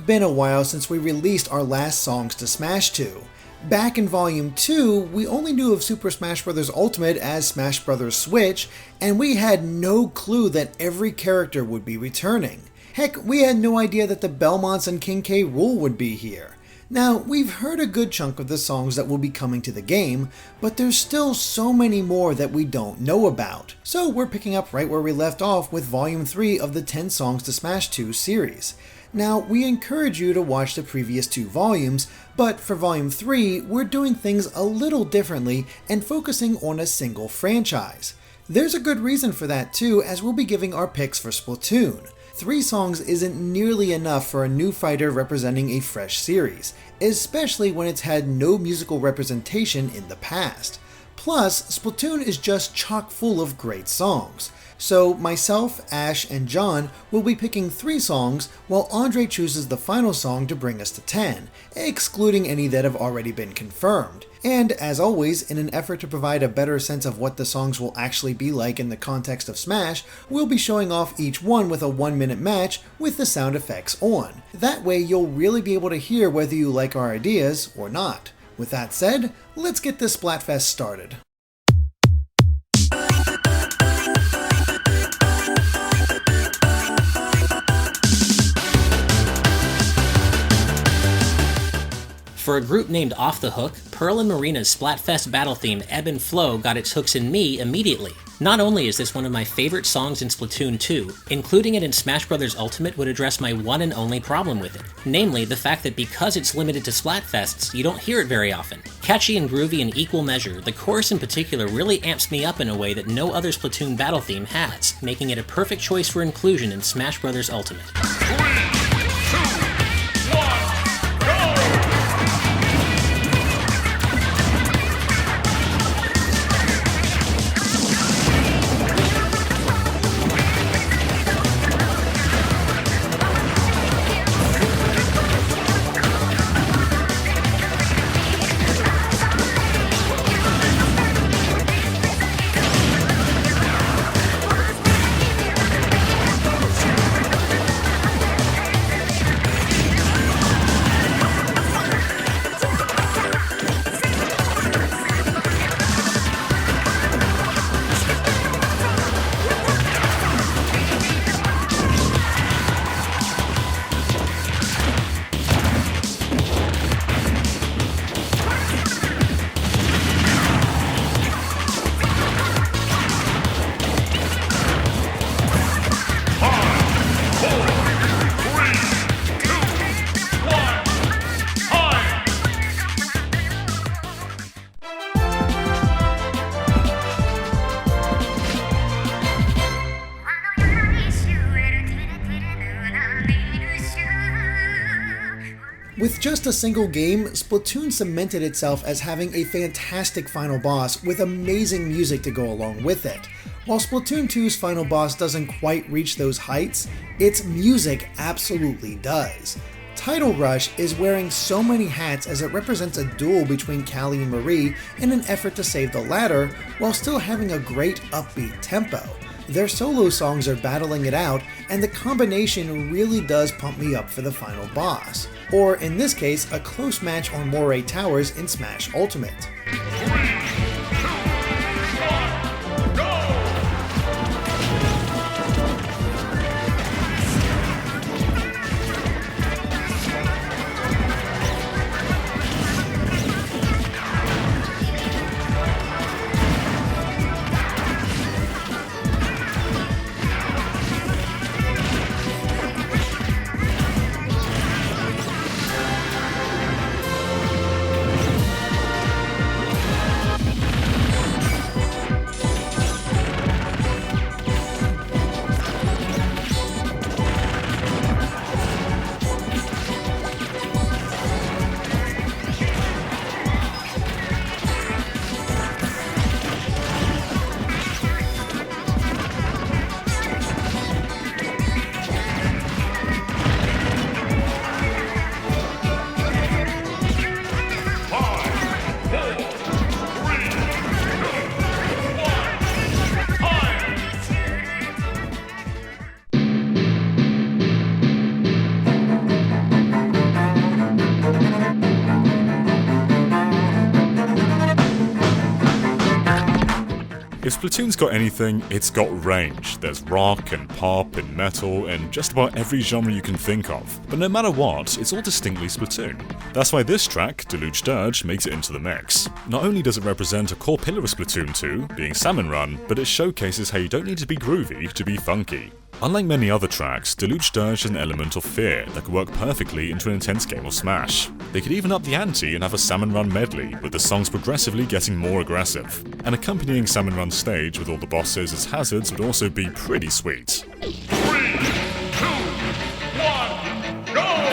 have been a while since we released our last songs to Smash 2. Back in Volume 2, we only knew of Super Smash Bros. Ultimate as Smash Bros. Switch, and we had no clue that every character would be returning. Heck, we had no idea that the Belmonts and King K. Rool would be here. Now, we've heard a good chunk of the songs that will be coming to the game, but there's still so many more that we don't know about. So we're picking up right where we left off with Volume 3 of the 10 Songs to Smash 2 series. Now, we encourage you to watch the previous 2 volumes, but for Volume 3, we're doing things a little differently and focusing on a single franchise. There's a good reason for that too, as we'll be giving our picks for Splatoon. 3 songs isn't nearly enough for a new fighter representing a fresh series, especially when it's had no musical representation in the past. Plus, Splatoon is just chock full of great songs. So myself, Ash, and John will be picking 3 songs, while Andre chooses the final song to bring us to 10, excluding any that have already been confirmed. And as always, in an effort to provide a better sense of what the songs will actually be like in the context of Smash, we'll be showing off each one with a 1-minute match with the sound effects on. That way you'll really be able to hear whether you like our ideas or not. With that said, let's get this Splatfest started. For a group named Off the Hook, Pearl and Marina's Splatfest battle theme Ebb and Flow got its hooks in me immediately. Not only is this one of my favorite songs in Splatoon 2, including it in Smash Bros. Ultimate would address my one and only problem with it, namely the fact that because it's limited to Splatfests, you don't hear it very often. Catchy and groovy in equal measure, the chorus in particular really amps me up in a way that no other Splatoon battle theme has, making it a perfect choice for inclusion in Smash Bros. Ultimate. With just a single game, Splatoon cemented itself as having a fantastic final boss with amazing music to go along with it. While Splatoon 2's final boss doesn't quite reach those heights, its music absolutely does. Title Rush is wearing so many hats as it represents a duel between Callie and Marie in an effort to save the latter, while still having a great upbeat tempo. Their solo songs are battling it out, and the combination really does pump me up for the final boss. Or in this case, a close match on Moray Towers in Smash Ultimate. If Splatoon's got anything, it's got range. There's rock and pop and metal and just about every genre you can think of. But no matter what, it's all distinctly Splatoon. That's why this track, Deluge Dirge, makes it into the mix. Not only does it represent a core pillar of Splatoon 2, being Salmon Run, but it showcases how you don't need to be groovy to be funky. Unlike many other tracks, Deluge Dirge has an element of fear that could work perfectly into an intense game of Smash. They could even up the ante and have a Salmon Run medley, with the songs progressively getting more aggressive. An accompanying Salmon Run stage with all the bosses as hazards would also be pretty sweet. 3, 2, 1, go!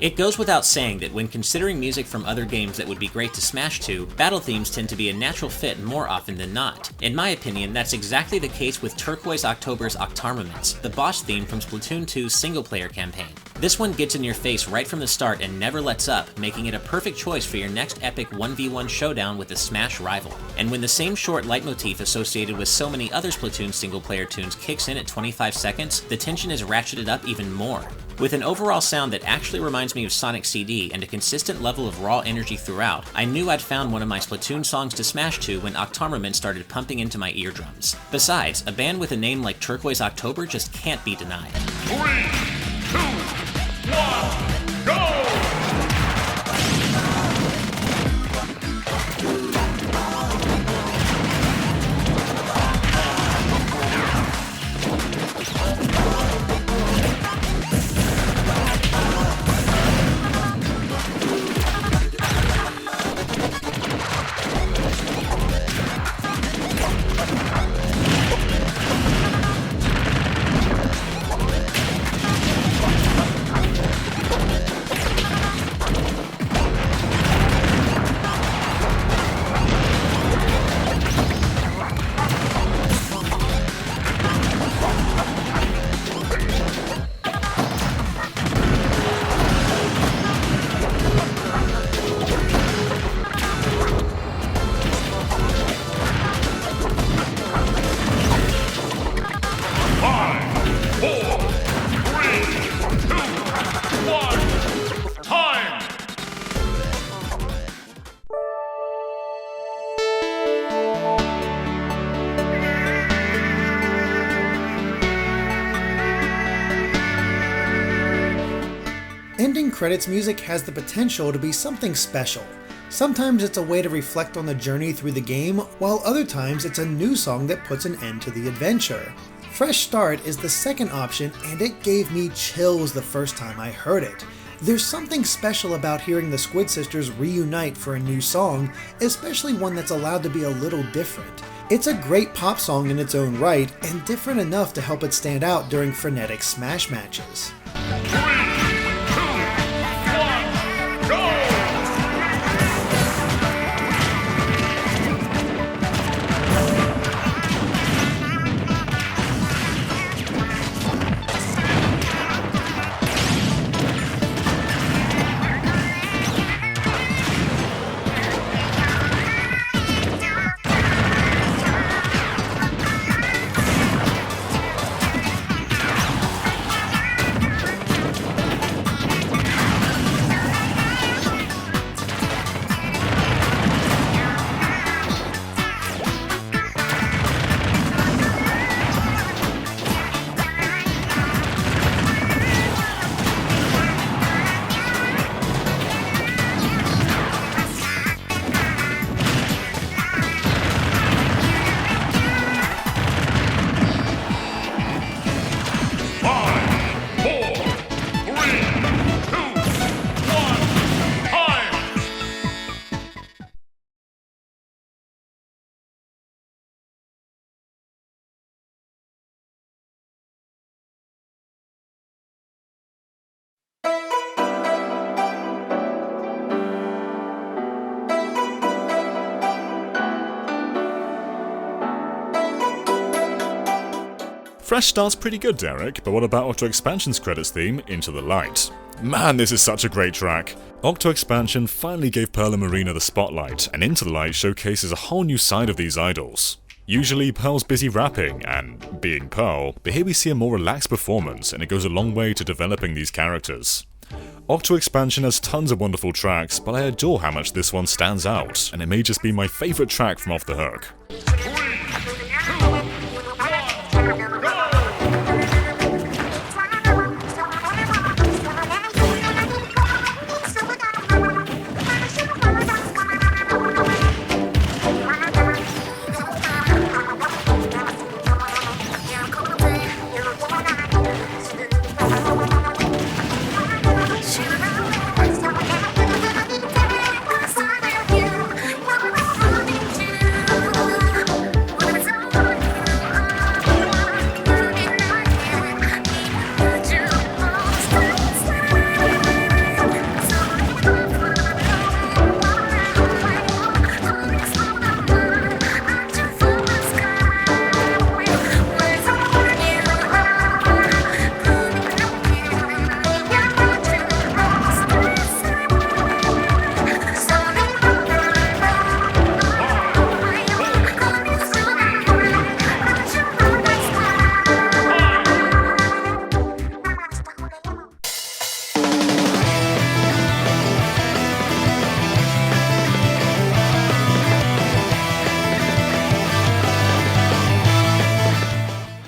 It goes without saying that when considering music from other games that would be great to Smash 2, battle themes tend to be a natural fit more often than not. In my opinion, that's exactly the case with Turquoise October's Octarmaments, the boss theme from Splatoon 2's single-player campaign. This one gets in your face right from the start and never lets up, making it a perfect choice for your next epic 1v1 showdown with a Smash rival. And when the same short leitmotif associated with so many other Splatoon single-player tunes kicks in at 25 seconds, the tension is ratcheted up even more. With an overall sound that actually reminds me of Sonic CD and a consistent level of raw energy throughout, I knew I'd found one of my Splatoon songs to Smash to when Octarmament started pumping into my eardrums. Besides, a band with a name like Turquoise October just can't be denied. 3, 2, 1, go! Ending credits music has the potential to be something special. Sometimes it's a way to reflect on the journey through the game, while other times it's a new song that puts an end to the adventure. Fresh Start is the second option, and it gave me chills the first time I heard it. There's something special about hearing the Squid Sisters reunite for a new song, especially one that's allowed to be a little different. It's a great pop song in its own right, and different enough to help it stand out during frenetic Smash matches. 3, 2, 1, go! Fresh start's pretty good, Derrick, but what about Octo Expansion's credits theme, Into the Light? Man, this is such a great track. Octo Expansion finally gave Pearl and Marina the spotlight, and Into the Light showcases a whole new side of these idols. Usually, Pearl's busy rapping and being Pearl, but here we see a more relaxed performance, and it goes a long way to developing these characters. Octo Expansion has tons of wonderful tracks, but I adore how much this one stands out, and it may just be my favourite track from Off the Hook. 3, 2, 1, go!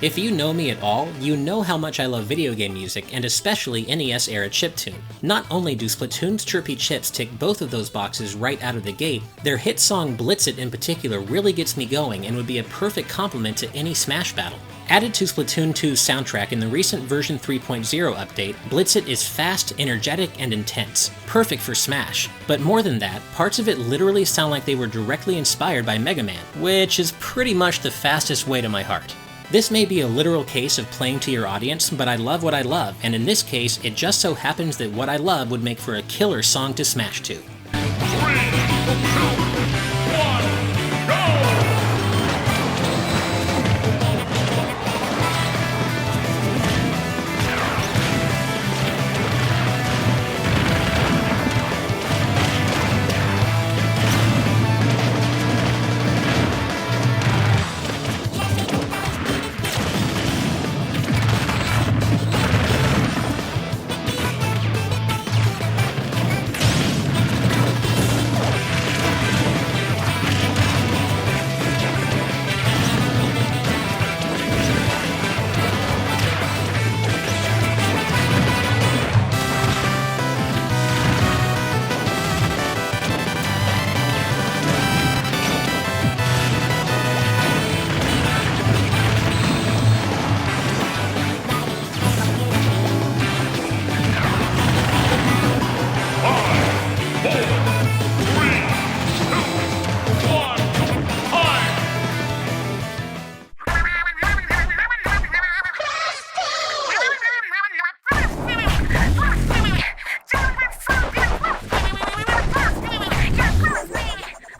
If you know me at all, you know how much I love video game music, and especially NES-era chiptune. Not only do Splatoon's chirpy chips tick both of those boxes right out of the gate, their hit song Blitz It in particular really gets me going and would be a perfect complement to any Smash battle. Added to Splatoon 2's soundtrack in the recent version 3.0 update, Blitz It is fast, energetic, and intense. Perfect for Smash. But more than that, parts of it literally sound like they were directly inspired by Mega Man, which is pretty much the fastest way to my heart. This may be a literal case of playing to your audience, but I love what I love, and in this case, it just so happens that what I love would make for a killer song to smash to. 3, 2, 1, go!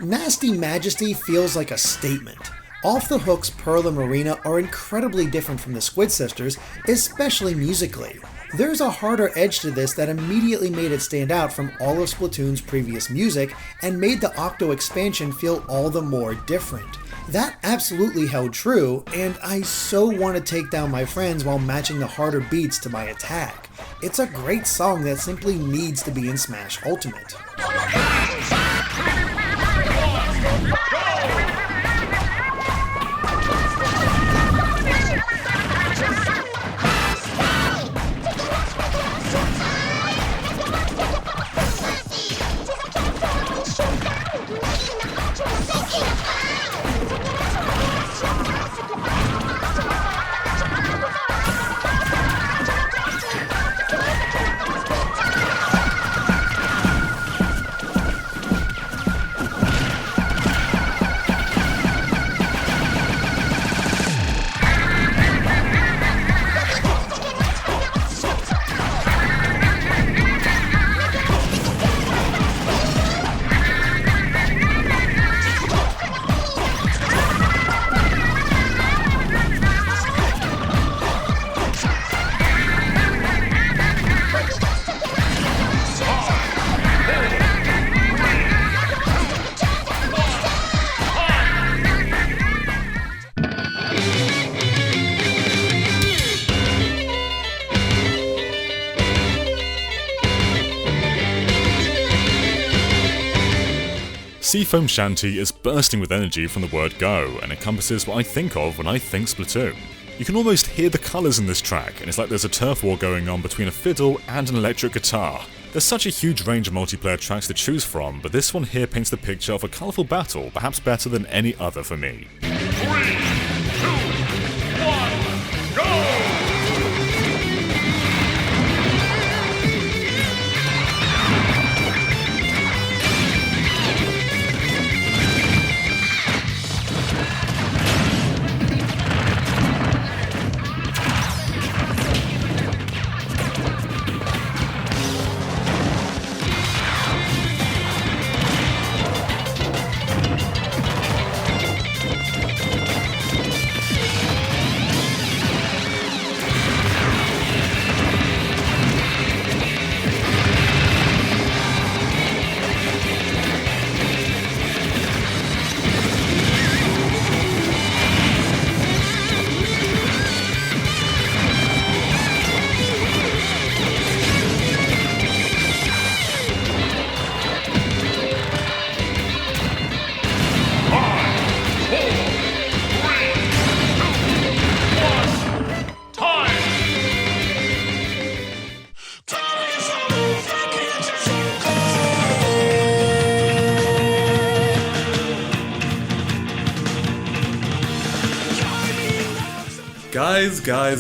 Nasty Majesty feels like a statement. Off the Hook's Pearl and Marina are incredibly different from the Squid Sisters, especially musically. There's a harder edge to this that immediately made it stand out from all of Splatoon's previous music and made the Octo expansion feel all the more different. That absolutely held true, and I so want to take down my friends while matching the harder beats to my attack. It's a great song that simply needs to be in Smash Ultimate. Seafoam Shanty is bursting with energy from the word go and encompasses what I think of when I think Splatoon. You can almost hear the colours in this track, and it's like there's a turf war going on between a fiddle and an electric guitar. There's such a huge range of multiplayer tracks to choose from, but this one here paints the picture of a colourful battle, perhaps better than any other for me. 3, 2, 1, go!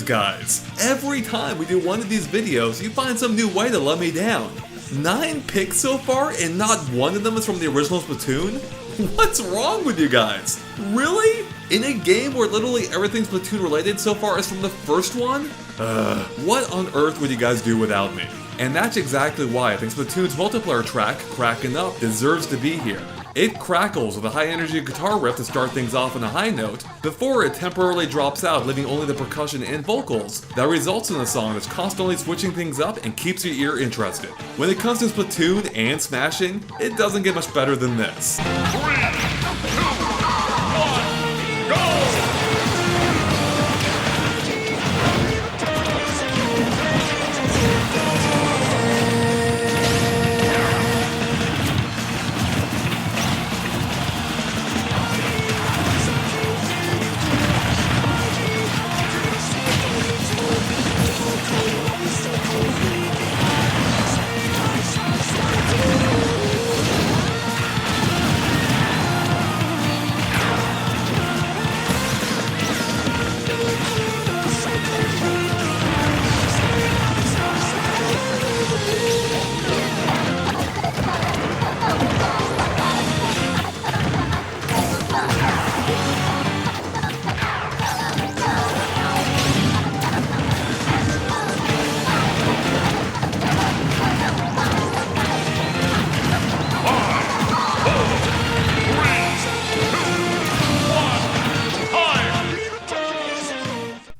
Guys, every time we do one of these videos, you find some new way to let me down. 9 picks so far, and not one of them is from the original Splatoon? What's wrong with you guys? Really? In a game where literally everything Splatoon related so far is from the first one? What on earth would you guys do without me? And that's exactly why I think Splatoon's multiplayer track, Crackin' Up, deserves to be here. It crackles with a high-energy guitar riff to start things off on a high note, before it temporarily drops out, leaving only the percussion and vocals. That results in a song that's constantly switching things up and keeps your ear interested. When it comes to Splatoon and smashing, it doesn't get much better than this. 3, 2, 1, go!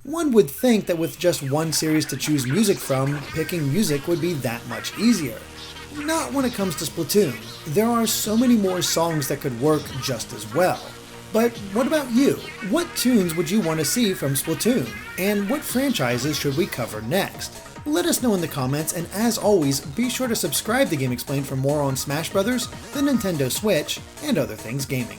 One would think that with just one series to choose music from, picking music would be that much easier. Not when it comes to Splatoon. There are so many more songs that could work just as well. But what about you? What tunes would you want to see from Splatoon? And what franchises should we cover next? Let us know in the comments, and as always, be sure to subscribe to GameXplain for more on Smash Bros., the Nintendo Switch, and other things gaming.